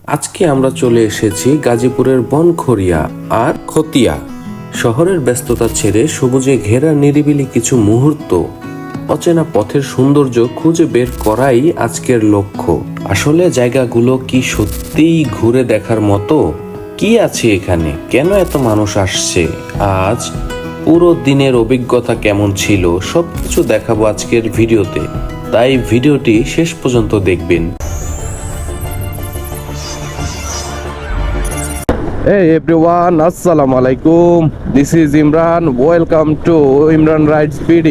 আজকে আমরা চলে এসেছি গাজীপুরের বনখড়িয়া আর খতিয়া। শহরের ব্যস্ততা ছেড়ে সবুজে ঘেরা নিরিবিলি কিছু মুহূর্ত, অচেনা পথের সৌন্দর্য খুঁজে বের করাই আজকের লক্ষ্য। আসলে জায়গাগুলো কি সত্যিই ঘুরে দেখার মতো? কি আছে এখানে, কেন এত মানুষ আসছে, আজ পুরো দিনের অভিজ্ঞতা কেমন ছিল, সবকিছু দেখাবো আজকের ভিডিওতে। তাই ভিডিওটি শেষ পর্যন্ত দেখবেন। Hey everyone, Assalamu alaikum. This is Imran. Welcome to Imran Rides PD.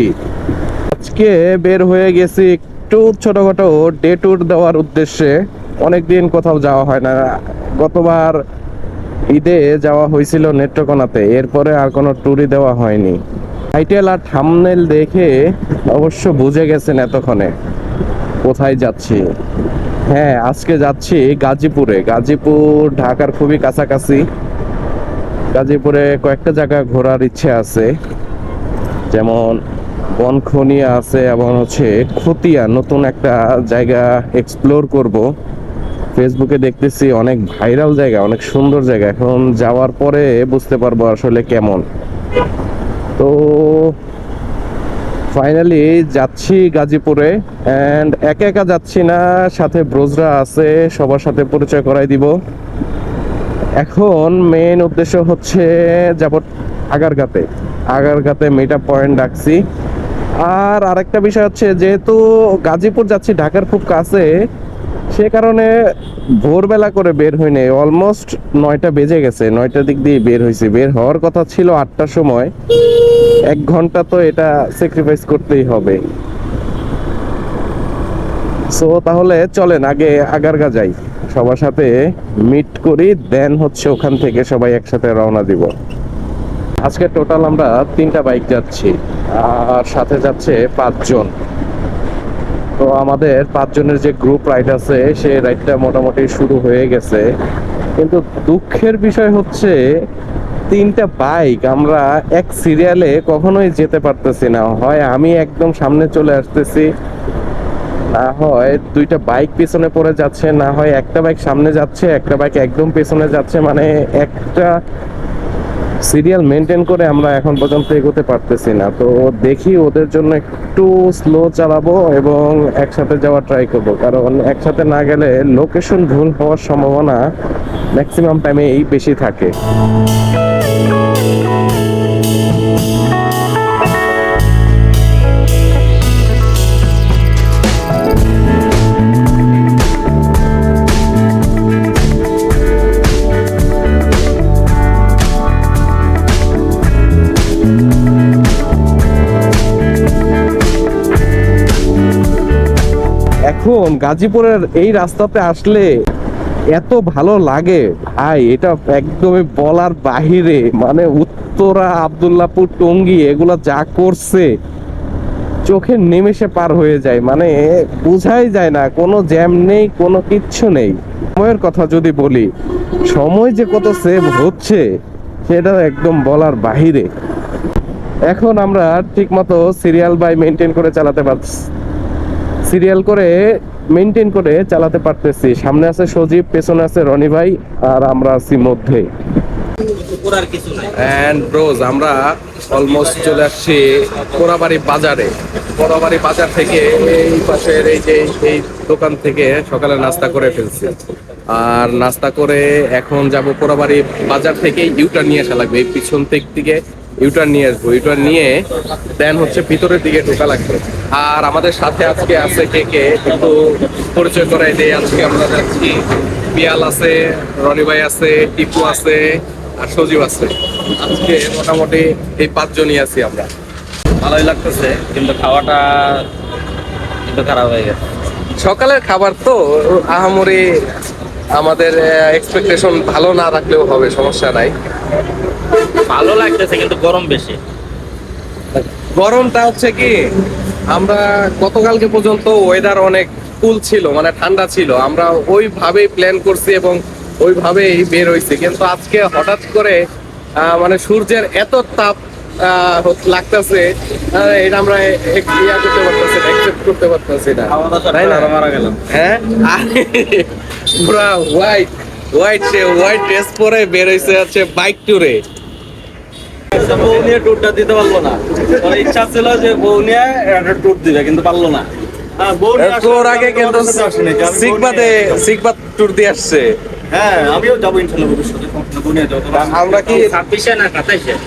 আজকে বের হয়ে গেছি একটু ছোটখাটো ডে ট্যুর দেওয়ার উদ্দেশ্যে। অনেকদিন কোথাও যাওয়া হয় না। গতবার ঈদে যাওয়া হয়েছিল নেত্রকোনাতে, এরপরে আর কোনো ট্যুরই দেওয়া হয়নি। টাইটেল আর থাম্বনেল দেখে অবশ্য বুঝে গেছেন এতক্ষণে কোথায় যাচ্ছি। হ্যাঁ, আজকে যাচ্ছি গাজীপুরে। গাজীপুর ঢাকার খুবই কাছাকাছি। গাজীপুরে কয়েকটা জায়গা ঘোরার ইচ্ছে আছে, যেমন বনখড়িয়া আছে এবং খতিয়া, নতুন একটা জায়গা এক্সপ্লোর করব। ফেসবুকে দেখতেছি অনেক ভাইরাল জায়গা, অনেক সুন্দর জায়গা। এখন যাওয়ার পরে বুঝতে পারবো আসলে কেমন। তো ফাইনালি যাচ্ছি গাজীপুরে, অ্যান্ড একা একা যাচ্ছি না, সাথে ব্রোজরা আছে, সবার সাথে পরিচয় করাই দিব। এখন মেইন উদ্দেশ্য হচ্ছে যাব আগারগাতে মিট আপ পয়েন্ট ডাকছি। আর আরেকটা বিষয় হচ্ছে, যেহেতু গাজীপুর যাচ্ছি ঢাকার খুব কাছে, সে কারণে ভোরবেলা করে বের হই নাই। অলমোস্ট 9টা বেজে গেছে, 9টার দিক দিয়ে বের হয়েছি। বের হওয়ার কথা ছিল 8টার সময়। 1 ঘন্টা তো এটা স্যাক্রিফাইস করতেই হবে। সো তাহলে চলেন আগে আগারগা যাই, সবার সাথে মিট করি, দেন ওখান থেকে সবাই একসাথে রওনা দিব। আজকে টোটাল আমরা 3টা বাইক যাচ্ছি, আর সাথে যাচ্ছে 5 জন। তো আমাদের 5 জনের যে গ্রুপ রাইড আছে, সেই রাইডটা মোটামুটি শুরু হয়ে গেছে। কিন্তু দুঃখের বিষয় হচ্ছে 3টা বাইক আমরা এক সিরিয়ালে কখনোই যেতে পারতেছি না। হয় আমি একদম সামনে চলে আসতেছি, না হয় 2টা বাইক পিছনে পড়ে যাচ্ছে, না হয় একটা বাইক সামনে যাচ্ছে, একটা বাইক একদম পেছনে যাচ্ছে। মানে একটা সিরিয়াল মেনটেন করে আমরা এখন পর্যন্ত এগোতে পারতেছি না। তো দেখি ওদের জন্য একটু স্লো চালাবো এবং একসাথে যাওয়ার ট্রাই করব, কারণ একসাথে না গেলে লোকেশন ভুল হওয়ার সম্ভাবনা ম্যাক্সিমাম টাইমেই বেশি থাকে। এখন গাজীপুরের এই রাস্তাতে আসলে এত ভালো লাগে ভাই, এটা একদমই বলার বাহিরে। মানে উত্তরা, আব্দুল্লাহপুর, টঙ্গী এগুলা যা করছে চোখের নিমেষে পার হয়ে যায়। মানে বোঝাই যায় না, কোনো জ্যাম নেই, কোনো কিচ্ছু নেই। সময়ের কথা যদি বলি, সময় যে কত সেভ হচ্ছে সেটা একদম বলার বাহিরে। এখন আমরা ঠিক মতো সিরিয়াল বাই মেনটেন করে চালাতে পারছি, মেনটেন করে চালাতে পারতেছি। সামনে আছে সজীব, পেছনে আছে রনি ভাই, আর আমরা আছি মধ্যে। এন্ড ব্রোজ, আমরা অলমোস্ট চলে আসছি পোড়াবাড়ি বাজারে। পোড়াবাড়ি বাজার থেকে এই পাশের এই দোকান থেকে সকালে নাস্তা করে ফেলছি, আর নাস্তা করে এখন যাব পোড়াবাড়ি বাজার থেকে ইউটার নিয়ে আসা লাগবে। এই পিছন থেকে ইউটার নিয়ে আসবো, ইউটার নিয়ে দেন ভিতরের দিকে ঢোকা লাগবে। আর আমাদের সাথে আজকে আছে কে কিন্তু পরিচয় করাই দেয়। আজকে আমরা যাচ্ছি, পিয়াল আছে, রনি ভাই আছে, টিপু আছে, আর সজীব আছে। আজকে মোটামুটি এই 5 জনই আছি আমরা। ভালোই লাগতেছে, কিন্তু খাওয়াটা কিন্তু খারাপ হয়ে গেছে। সকালের খাবার তো আহামরি, আমাদের এক্সপেকটেশন ভালো না রাখলেও হবে, সমস্যা নাই। ভালো লাগতেছে কিন্তু গরম বেশি। গরমটা কি, আমরা গতকালকে পর্যন্ত ওয়েদার অনেক কুল ছিল, মানে ঠান্ডা ছিল। আমরা ওইভাবেই প্ল্যান করছি এবং ওইভাবেই বের হইছি, কিন্তু আজকে হঠাৎ করে মানে সূর্যের এত তাপ লাগতেছে, এটা আমরা করতে পারতেছি না, একসেপ্ট করতে পারতেছি না, তাই না? মারা গেলাম। হ্যাঁ, পুরা হোয়াইট ড্রেস পরে বের হইছে হচ্ছে বাইক ট্যুরে। বউ নিয়ে ট্যুরটা দিতে পারলো না, ওর ইচ্ছা ছিল যে বউ নিয়ে একটা ট্যুর দিবে কিন্তু পারলো না। তোর আগে কিন্তু সিগবাদ ট্যুর দিয়ে আসছে। হ্যাঁ আমিও যাবো ইনশাল্লাহ ভবিষ্যতে, বউ নিয়ে যাবো। আমরা কি 26 না 27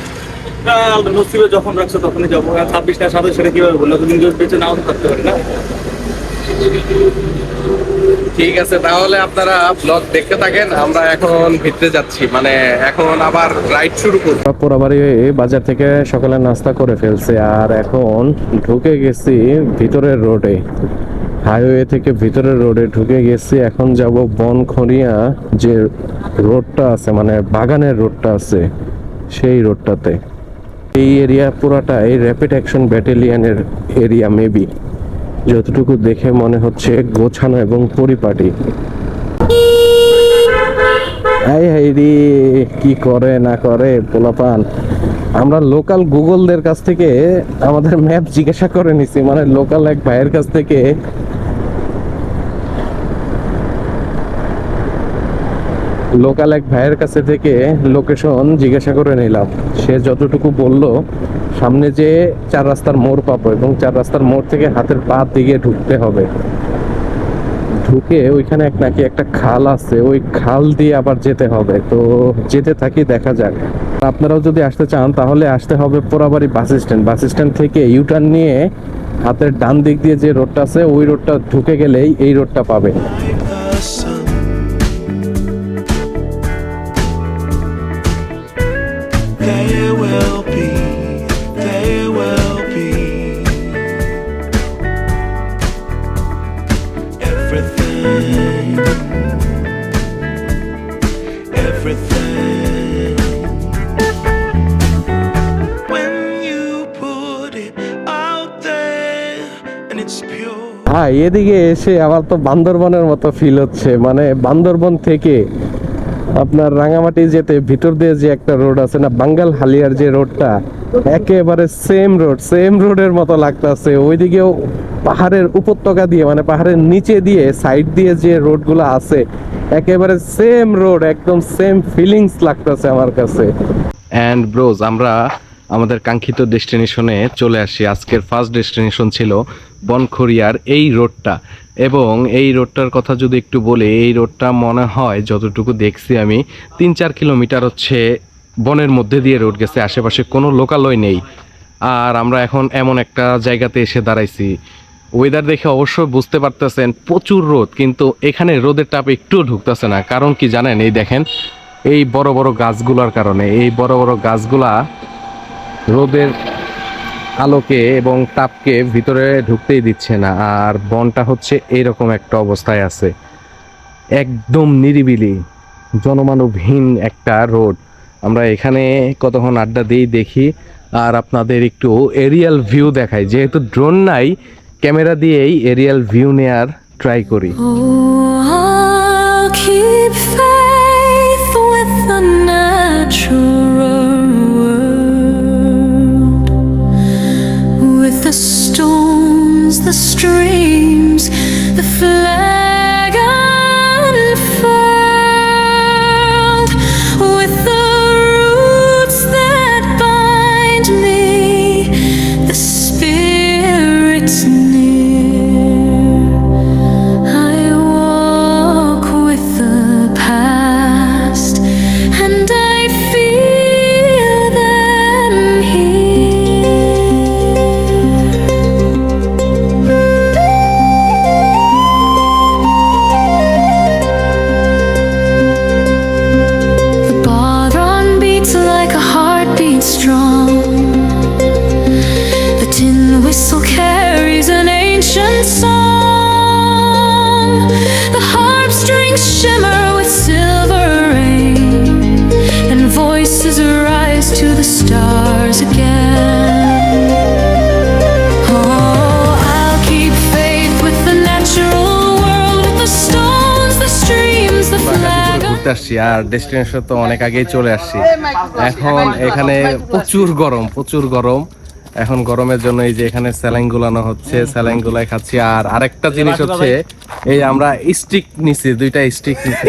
নসিবে যখন রাখছো তখনই যাবো। 26 না 27 কিভাবে বললো, দুদিন বেঁচে নাও থাকতে পারি না। ঠিক আছে, তাহলে আপনারা ব্লগ দেখতে থাকেন। আমরা এখন ভিতরে যাচ্ছি, মানে এখন আবার রাইড শুরু করব। পোড়াবাড়ি বাজার থেকে সকালে নাস্তা করে ফেলছে, আর এখন ঢুকে গেছি ভিতরের রোডে। হাইওয়ে থেকে ভিতরের রোডে ঢুকে গেছি। এখন যাব বনখড়িয়া যে রোডটা আছে, মানে বাগানের রোডটা আছে, সেই রোডটাতে। এই এরিয়া পুরাটাই র্যাপিড অ্যাকশন ব্যাটালিয়নের এরিয়া মেবি, যতটুকু দেখে মনে হচ্ছে গোছানো এবং পরিপাটি। কি করে না করে পোলাপান। আমরা লোকাল গুগলদের কাছ থেকে আমাদের ম্যাপ জিজ্ঞাসা করে নিছি, মানে লোকাল এক ভাইয়ের কাছ থেকে কাছে থেকে লোকেশন জিজ্ঞাসা করে নিলাম। সে যতটুকু বলল, সামনে যে 4 রাস্তার মোড় পাবো এবং 4 রাস্তার মোড় থেকে হাতের পা দিকে ঢুকতে হবে। ঢুকে ওইখানে নাকি একটা খাল আছে, ওই খাল দিয়ে আবার যেতে হবে। তো যেতে থাকি, দেখা যাক। আপনারাও যদি আসতে চান তাহলে আসতে হবে পোড়াবাড়ি বাস স্ট্যান্ড থেকে ইউটার্ন নিয়ে হাতের ডান দিক দিয়ে যে রোডটা আছে, ওই রোডটা ঢুকে গেলেই এই রোডটা পাবে। There will be everything when you put it out there and it's pure. এদিকে এসে আমার তো বান্দরবনের মতো ফিল হচ্ছে, মানে বান্দরবন থেকে আপনার রাঙামাটি যেতে ভিতর দিয়ে যে একটা রোড আছে না, বাঙ্গাল হালিয়ার যে রোডটা, একেবারে সেম রোডের মতো লাগতেছে। ওইদিকেও পাহাড়ের উপত্যকা দিয়ে, মানে পাহাড়ের নিচে দিয়ে সাইড দিয়ে যে রোডগুলো আছে, একেবারে সেম রোড, একদম সেম ফিলিংস লাগতেছে আমার কাছে। এন্ড ব্রোজ, আমরা আমাদের কাঙ্ক্ষিত ডেস্টিনেশনে চলে আসি। আজকের ফার্স্ট ডেস্টিনেশন ছিল বনখড়িয়ার এই রোডটা। এবং এই রোডটার কথা যদি একটু বলি, এই রোডটা মনে হয় যতটুকু দেখছি আমি 3-4 কিলোমিটার হচ্ছে বনের মধ্যে দিয়ে রোড গেছে, আশেপাশে কোনো লোকালয় নেই। আর আমরা এখন এমন একটা জায়গাতে এসে দাঁড়াইছি, ওয়েদার দেখে অবশ্যই বুঝতে পারতেছেন প্রচুর রোদ, কিন্তু এখানে রোদের তাপ একটুও ঢুকতেছে না। কারণ কি জানেন? এই দেখেন, এই বড় বড় গাছগুলোর কারণে। এই বড় বড় গাছগুলা রোদের আলোকে এবং তাপকে ভিতরে ঢুকতেই দিচ্ছে না। আর বনটা হচ্ছে এইরকম একটা অবস্থায় আছে, একদম নিরিবিলি জনমানবহীন একটা রোড। আমরা এখানে কতক্ষণ আড্ডা দিই, দেখি আর আপনাদের একটু এরিয়াল ভিউ দেখাই। যেহেতু ড্রোন নাই, ক্যামেরা দিয়েই এরিয়াল ভিউ নেয়ার ট্রাই করি। I'll keep faith with the natural world, with the stones, the streams, the flag unfurled, with the roots that bind me, the spirits near. I walk with the past, and I feel them here. The bodhrán beats like a heartbeat strong. The tin whistle carries an ancient song. The harp strings shimmer with silver rain, and voices rise to the stars again. Oh, I'll keep faith with the natural world, with the stones, the streams, the flag. ঘুরতে আসছি, আর destination তো অনেক আগেই চলে আসছি। এখন এখানে প্রচুর গরম, এখন গরমের জন্য এই যে এখানে স্যালাইন গুলানো হচ্ছে, স্যালাইন গুলাই খাচ্ছি। আর আরেকটা জিনিস হচ্ছে এই আমরা স্টিক নিছি, 2টা স্টিক নিছি।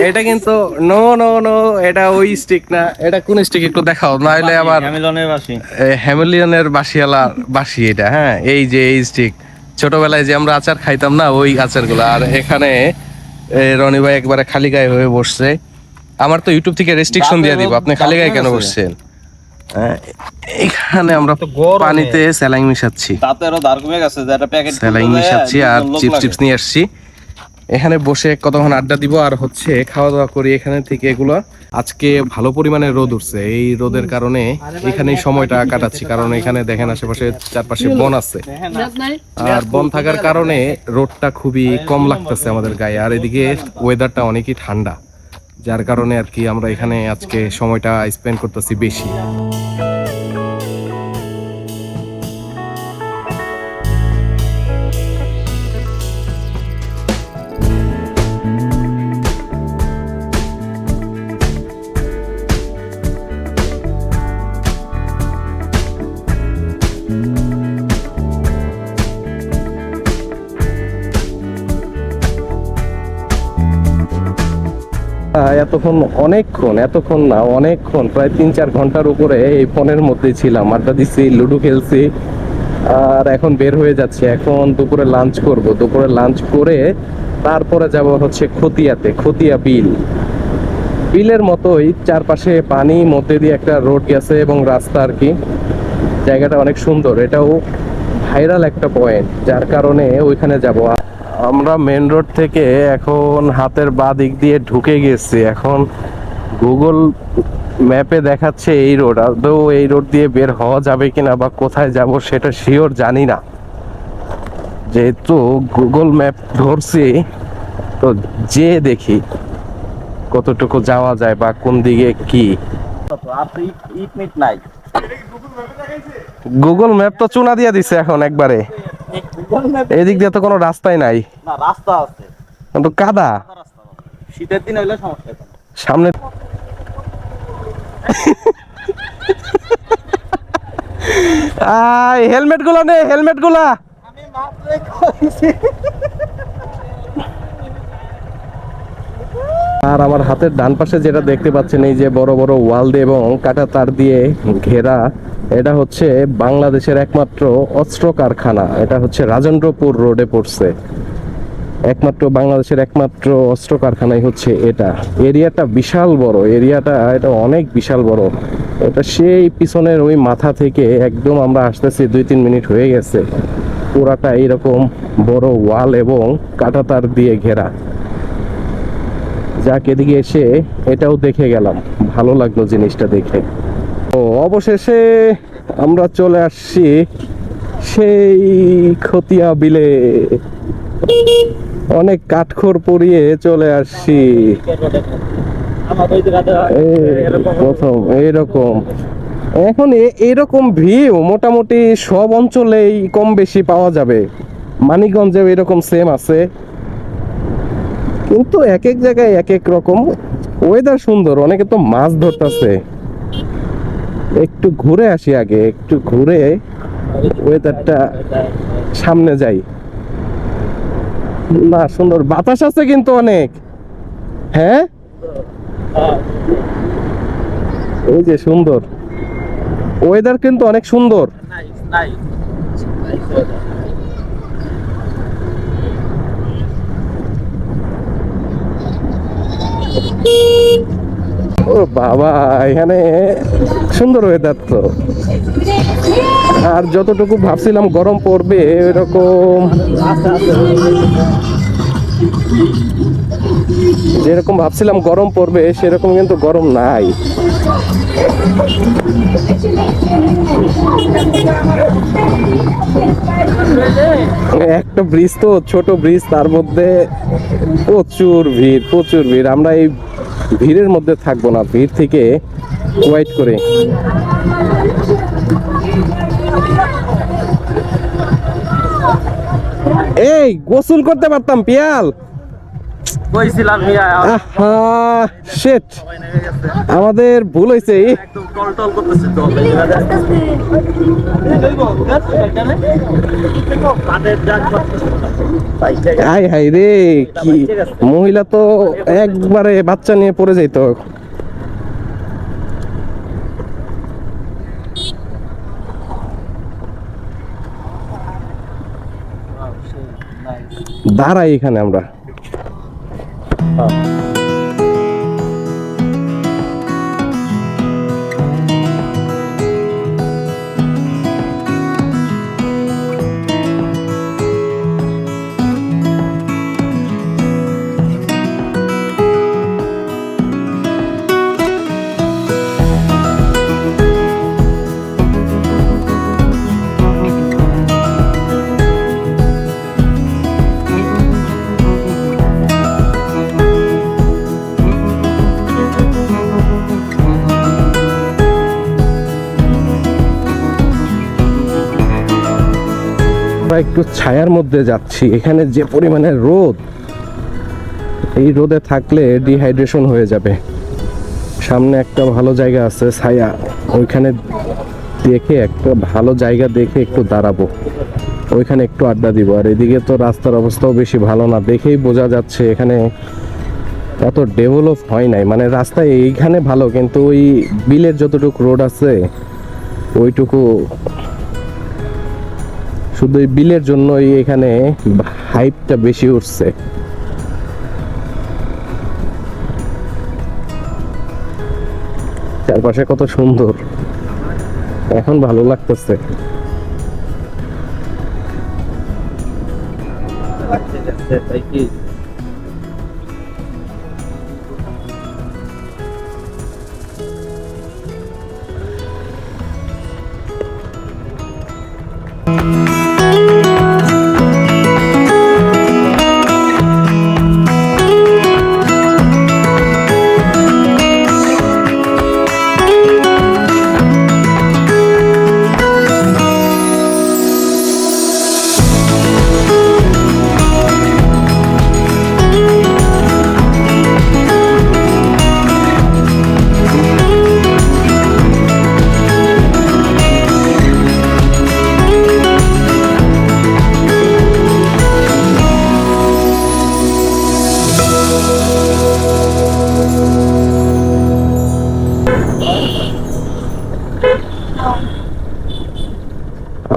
এটা কিন্তু নো নো নো, এটা ওই স্টিক না। এটা কোন স্টিক একটু দেখাও, নাহলে আবার হ্যামিলিয়নের বাসি এটা। হ্যাঁ, এই যে এই স্টিক ছোটবেলায় যে আমরা আচার খাইতাম না, ওই আচারগুলো। আর এখানে রনি ভাই একবারে খালি গায়ে হয়ে বসছে। আমার তো ইউটিউব থেকে রেস্ট্রিকশন দিয়ে দিব, আপনি খালি গায়ে কেন বসছেন? এখানে আমরা পানিতে স্যালাইন মিশাচ্ছি, স্যালাইন মিশাচ্ছি আর চিপস নিয়ে আসছি। এখানে বসে কতক্ষণ আড্ডা দিব আর হচ্ছে খাওয়া দাওয়া করি এখানে থেকে এগুলো। আজকে ভালো পরিমাণে রোদ উঠছে, এই রোদের কারণে এখানেই সময়টা কাটাচ্ছি। কারণ এখানে দেখেন আশেপাশে চারপাশে বন আছে, আর বন থাকার কারণে রোদটা খুবই কম লাগতেছে আমাদের গায়ে। আর এদিকে ওয়েদারটা অনেকই ঠান্ডা, যার কারণে আর কি আমরা এখানে আজকে সময়টা স্পেন্ড করতেছি বেশি। এতক্ষণ না অনেকক্ষণ, প্রায় 3-4 ঘন্টার উপরে এই ফোনের মধ্যে ছিলাম, আড্ডা দিচ্ছি, লুডো খেলছি। আর এখন বের হয়ে যাচ্ছে, এখন দুপুরে লাঞ্চ করব। দুপুরে লাঞ্চ করে তারপরে যাব হচ্ছে খতিয়া বিলের মতোই চারপাশে পানি, মধ্যে দিয়ে একটা রোড গেছে এবং রাস্তা আর কি। জায়গাটা অনেক সুন্দর, এটাও ভাইরাল একটা পয়েন্ট, যার কারণে ওইখানে যাব। আমরা মেন রোড থেকে এখন হাতের বাঁ দিক দিয়ে ঢুকে গেছি। এখন গুগল ম্যাপে দেখাচ্ছে এই রোড, আদৌ এই রোড দিয়ে বের হওয়া যাবে কিনা বা কোথায় যাব সেটা শিওর জানি না। যেহেতু গুগল ম্যাপ ধরছি, তো যে দেখি কতটুকু যাওয়া যায় বা কোন দিকে কি। গুগল ম্যাপ তো চুনা দিয়ে দিছে এখন একবারে, এদিক দিয়ে তো কোনো রাস্তাই নাই। না, রাস্তা আছে কিন্তু কাদা, শীতের দিন হইলে সমস্যা হয়। সামনে হেলমেট গুলো নে, হেলমেট গুলা। আর আমার হাতের ডান পাশে যেটা দেখতে পাচ্ছেন, এই যে বড় বড় ওয়াল দিয়ে এবং কাটা তার দিয়ে ঘেরা, এটা হচ্ছে বাংলাদেশের একমাত্র অস্ত্র কারখানা। এটা হচ্ছে রাজেন্দ্রপুর রোডে পড়ছে। বাংলাদেশের একমাত্র অস্ত্র কারখানাই হচ্ছে এটা। এরিয়াটা বিশাল বড়, এটা অনেক বিশাল বড়। এটা সেই পিছনের ওই মাথা থেকে একদম আমরা আসতেছি, 2-3 মিনিট হয়ে গেছে। পুরাটা এইরকম বড় ওয়াল এবং কাটা তার দিয়ে ঘেরা। যাক, এদিকে এসে এটাও দেখে গেলাম, ভালো লাগলো জিনিসটা দেখে। ও অবশেষে আমরা চলে আসছি সেই খতিয়া বিলে। অনেক কাঠখড় পরিয়ে চলে আসছি। প্রথম এইরকম, এখন এরকম ভিউ মোটামুটি সব অঞ্চলেই কম বেশি পাওয়া যাবে। মানিকগঞ্জেও এরকম সেম আছে, কিন্তু এক এক জায়গায় এক এক রকম। ওয়েদার সুন্দর, অনেকে তো মাছ ধরতেছে। একটু ঘুরে আসি আগে, একটু ঘুরে ওয়েদারটা সামনে যাই। না, সুন্দর বাতাস আছে কিন্তু অনেক। হ্যাঁ, এই যে সুন্দর ওয়েদার, কিন্তু অনেক সুন্দর। ও বাবা, এখানে সুন্দর ওয়েদার তো। আর যতটুকু ভাবছিলাম গরম পড়বে, এরকম যেরকম ভাবছিলাম গরম পড়বে সেরকম কিন্তু গরম নাই। একটা ব্রিজ তো, ছোট ব্রিজ, তার মধ্যে প্রচুর ভিড়। আমরা এই ভিড়ের মধ্যে থাকবো না, ভিড় থেকে ওয়েট করে। এই গোসল করতে পারতাম, পিয়াল কইছিলাম মিয়া আহা শিট, সবাই নেমে গেছে আমাদের ভুল হয়েছে। একদম টল করতেছে তো হাই হাই রে, কি মহিলা তো একবারে বাচ্চা নিয়ে পড়ে যাইতো। দাঁড়াই এখানে আমরা। আমরা একটু ছায়ার মধ্যে যাচ্ছি। এখানে যে পরিমাণে রোদ, এই রোদে থাকলে ডিহাইড্রেশন হয়ে যাবে। সামনে একটা ভালো জায়গা আছে ছায়া, ওইখানে দেখে একটা ভালো জায়গা দেখে একটু দাঁড়াবো, ওইখানে একটু আড্ডা দিব। আর এদিকে তো রাস্তার অবস্থাও বেশি ভালো না, দেখেই বোঝা যাচ্ছে এখানে এত ডেভেলপ হয় নাই। মানে রাস্তা এইখানে ভালো, কিন্তু ওই বিলের যতটুকু রোড আছে ওইটুকু, শুধু এই বিলের জন্যই এখানে হাইপটা বেশি উঠছে। চারপাশে কত সুন্দর, এখন ভালো লাগতেছে।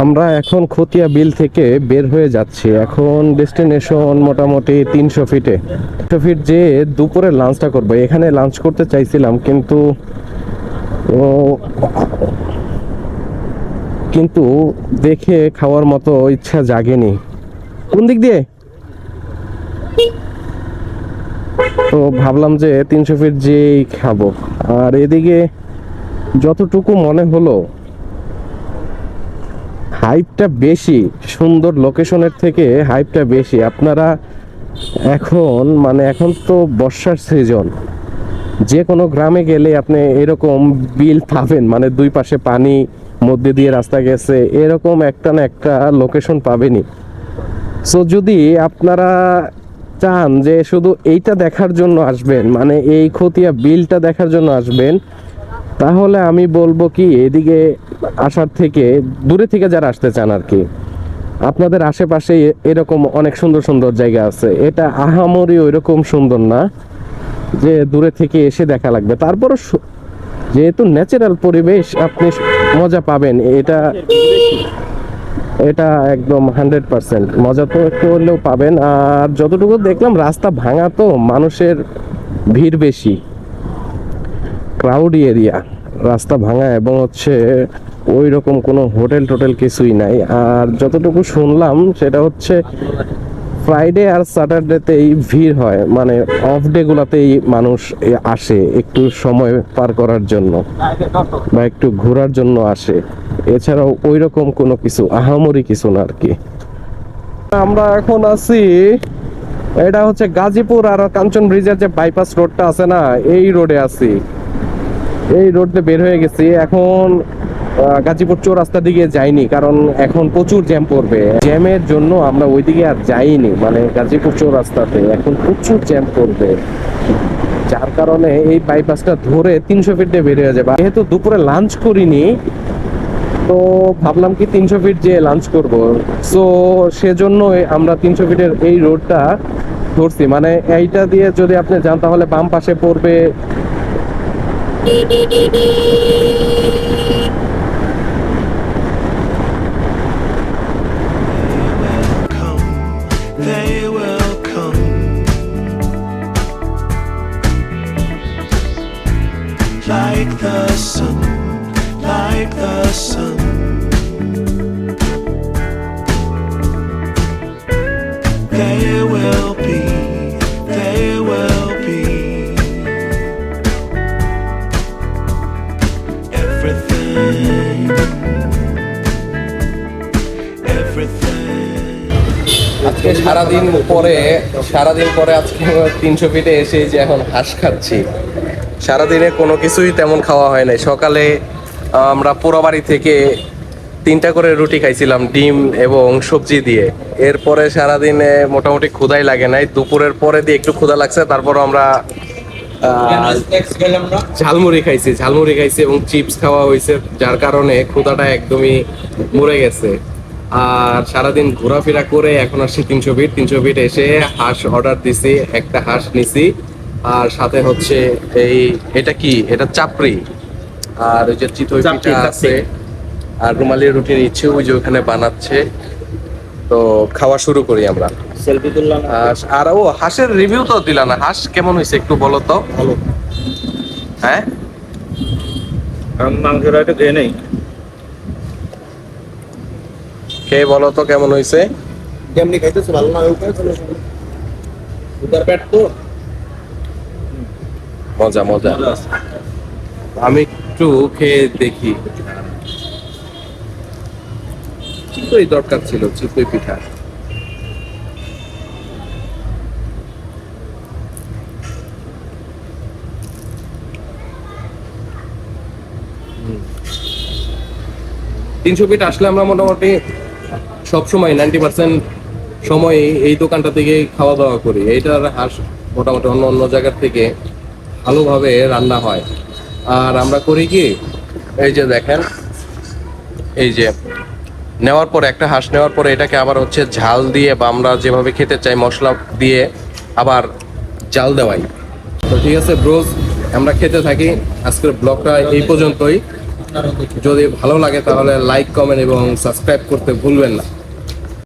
আমরা এখন খতিয়া বিল থেকে বের হয়ে যাচ্ছি। এখন ডেস্টিনেশন মোটামুটি 300 ফিটে। 300 ফিট যে দুপুরে লাঞ্চটা করবো, এখানে লাঞ্চ করতে চাইছিলাম কিন্তু দেখে খাওয়ার মতো ইচ্ছা জাগেনি। কোন দিক দিয়ে? তো ভাবলাম যে 300 ফিট যেই খাবো। আর এদিকে যতটুকু মনে হলো হাইপটা বেশি, সুন্দর লোকেশনের থেকে হাইপটা বেশি। আপনারা এখন তো বর্ষার সিজন, যে কোনো গ্রামে গেলে আপনি এরকম বিল পাবেন, মানে দুই পাশে পানি, মধ্যে দিয়ে রাস্তা গেছে, এরকম একটা না একটা লোকেশন পাবেনই। সো যদি আপনারা চান যে শুধু এইটা দেখার জন্য আসবেন, মানে এই খতিয়া বিলটা দেখার জন্য আসবেন, তাহলে আমি বলবো কি এদিকে আসার থেকে, দূরে থেকে যারা আসতে চান আর কি, আপনাদের আশেপাশে এরকম অনেক সুন্দর সুন্দর জায়গা আছে। এটা আহামরি ওইরকম সুন্দর না যে দূরে থেকে এসে দেখা লাগবে। তারপর যেহেতু ন্যাচারাল পরিবেশ, আপনি মজা পাবেন। এটা একদম 100% মজা তো একটু হলেও পাবেন। আর যতটুকু দেখলাম রাস্তা ভাঙা, তো মানুষের ভিড় বেশি, ক্রাউডি এরিয়া, রাস্তা ভাঙা, এবং ওই রকম কোনো হোটেল টোটেল কিছুই নাই। আর যতটুকু শুনলাম সেটা ফ্রাইডে আর স্যাটারডেতেই ভিড় হয়, মানে অফ ডে গুলাতেই মানুষ আসে একটু সময় পার করার জন্য বা একটু ঘোরার জন্য আসে। এছাড়াও ওই রকম কোনো কিছু আহামরি কিছু না আর কি। আমরা এখন আছি, এটা গাজীপুর আর কাঞ্চন ব্রিজের যে বাইপাস রোডটা আছে না, এই রোডে আছি। এই রোডে বের হয়ে গেছি। এখন গাজীপুর চৌরাস্তা দিকে যাইনি, কারণ এখন প্রচুর জ্যাম পড়বে। জ্যামের জন্য আমরা ওইদিকে আর যাইনি, মানে গাজীপুর চৌরাস্তাতে এখন প্রচুর জ্যাম পড়বে, যার কারণে এই বাইপাসটা ধরে 300 ফিট দিয়ে বের হয়ে যাবে। যেহেতু দুপুরে লাঞ্চ করিনি, তো ভাবলাম কি 300 ফিট যে লাঞ্চ করব, সো সেজন্য আমরা 300 ফিটের এই রোডটা ধরছি। মানে এইটা দিয়ে যদি আপনি যান তাহলে বাম পাশে পড়বে They will come. Like the sun, like the sun. They will be, they will be. Everything, everything. আজকে সারাদিন পরে আজকে 300 ফিটে এসে যে এখন হাঁস খাচ্ছি। সারাদিনে কোনো কিছুই তেমন খাওয়া হয় নাই। সকালে আমরা পোড়াবাড়ি থেকে 3টা করে রুটি খাইছিলাম ডিম এবং সবজি দিয়ে। এরপরে সারাদিনে মোটামুটি ক্ষুধাই লাগে নাই। দুপুরের পরে দিয়ে একটু ক্ষুধা লাগছে, তারপর আমরা ঝালমুড়ি খাইছি এবং চিপস খাওয়া হয়েছে, যার কারণে ক্ষুধাটা একদমই মরে গেছে। আর সারাদিন ঘোরাফেরা করে এখন আসছি 300 ফিট এসে হাঁস অর্ডার দিছি, একটা হাঁস নিছি, আর সাথে হচ্ছে এটা চাপড়ি, আর ওই যে চিতই পিঠা আছে, আর রুমালি রুটির ইচ্ছে ওই যে ওখানে বানাচ্ছে। তো খাওয়া শুরু করি আমরা। সেলফি তুললাম। আর ও হাঁসের রিভিউ তো দিলা না, হাঁস কেমন হয়েছে একটু বলো তো। ভালো। হ্যাঁ, আমি মাংসের একটা খেয়ে নেই। খেয়ে বলো তো কেমন হয়েছে। যেমনি খাইতেছে ভালো না, উদার পেট তো মজা মজা আছে। আমি একটু খেয়ে দেখি। চিতই দরকার ছিল, চিতই পিঠা। তিনশো ফিট আসলে আমরা মোটামুটি সবসময় 90% সময় এই দোকানটা থেকে খাওয়া দাওয়া করি। এইটার হাঁস মোটামুটি অন্য জায়গার থেকে ভালোভাবে রান্না হয়। আর আমরা করি কি, এই যে দেখেন, এই যে নেওয়ার পরে একটা হাঁস নেওয়ার পরে এটাকে আবার হচ্ছে ঝাল দিয়ে, বা আমরা যেভাবে খেতে চাই মশলা দিয়ে আবার জাল দেওয়াই। তো ঠিক আছে ব্রোস, আমরা খেতে থাকি। আজকের ব্লগটা এই পর্যন্তই। যদি ভালো লাগে তাহলে লাইক, কমেন্ট এবং সাবস্ক্রাইব করতে ভুলবেন না।